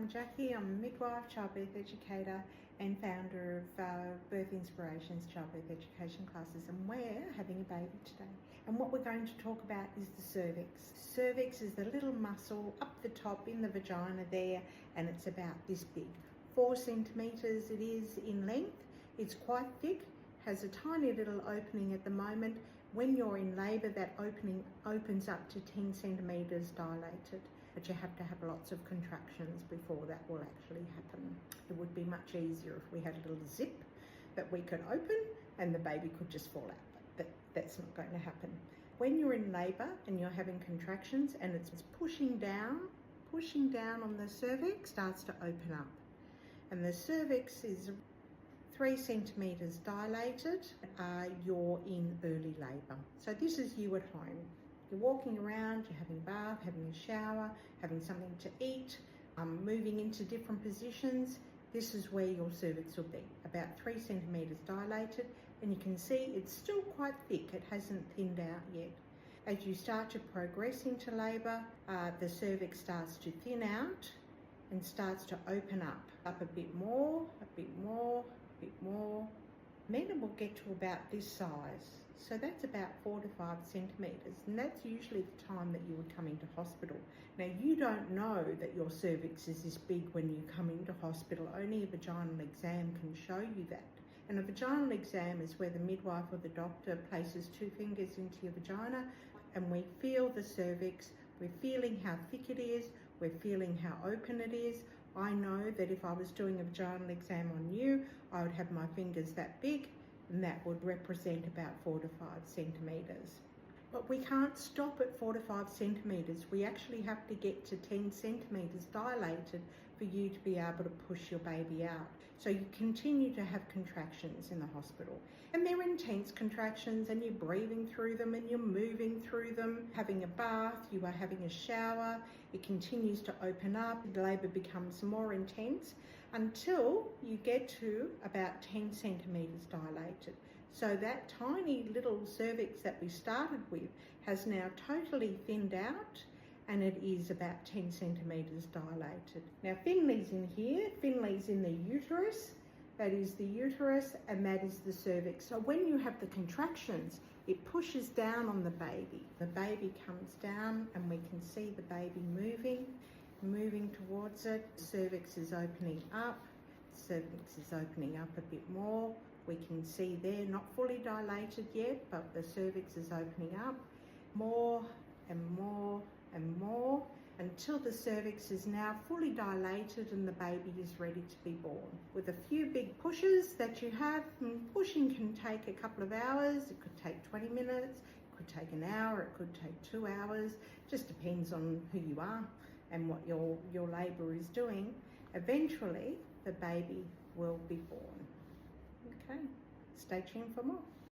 I'm Jackie. I'm a midwife, childbirth educator and founder of Birth Inspirations Childbirth Education classes, and we're having a baby today. And what we're going to talk about is the cervix. Cervix is the little muscle up the top in the vagina there, and it's about this big. 4 centimetres it is in length. It's quite thick, has a tiny little opening at the moment. When you're in labour, that opening opens up to 10 centimetres dilated, but you have to have lots of contractions before that will actually happen. It would be much easier if we had a little zip that we could open and the baby could just fall out, but that's not going to happen. When you're in labour and you're having contractions and it's pushing down on the cervix, starts to open up. And the cervix is 3 centimetres dilated, you're in early labour. So this is you at home. You're walking around, you're having a bath, having a shower, having something to eat, moving into different positions. This is where your cervix will be, about 3 centimetres dilated, and you can see it's still quite thick, it hasn't thinned out yet. As you start to progress into labour, the cervix starts to thin out and starts to open up a bit more, a bit more, a bit more. Then it will get to about this size. So that's about 4 to 5 centimetres, and that's usually the time that you would come into hospital. Now, you don't know that your cervix is this big when you come into hospital. Only a vaginal exam can show you that. And a vaginal exam is where the midwife or the doctor places 2 fingers into your vagina, and we feel the cervix. We're feeling how thick it is, we're feeling how open it is. I know that if I was doing a vaginal exam on you, I would have my fingers that big, and that would represent about 4 to 5 centimetres. But we can't stop at 4 to 5 centimetres. We actually have to get to 10 centimetres dilated for you to be able to push your baby out. So you continue to have contractions in the hospital. And they're intense contractions, and you're breathing through them and you're moving through them. Having a bath, you are having a shower, it continues to open up, the labour becomes more intense until you get to about 10 centimetres dilated. So that tiny little cervix that we started with has now totally thinned out, and it is about 10 centimetres dilated. Now, Finley's in here. Finley's in the uterus. That is the uterus, and that is the cervix. So when you have the contractions, it pushes down on the baby. The baby comes down, and we can see the baby moving towards it. The cervix is opening up. The cervix is opening up a bit more. We can see there, not fully dilated yet, but the cervix is opening up more and more and more until the cervix is now fully dilated and the baby is ready to be born. With a few big pushes that you have, and pushing can take a couple of hours, it could take 20 minutes, it could take an hour, it could take 2 hours, just depends on who you are and what your labour is doing. Eventually, the baby will be born. Okay, stay tuned for more.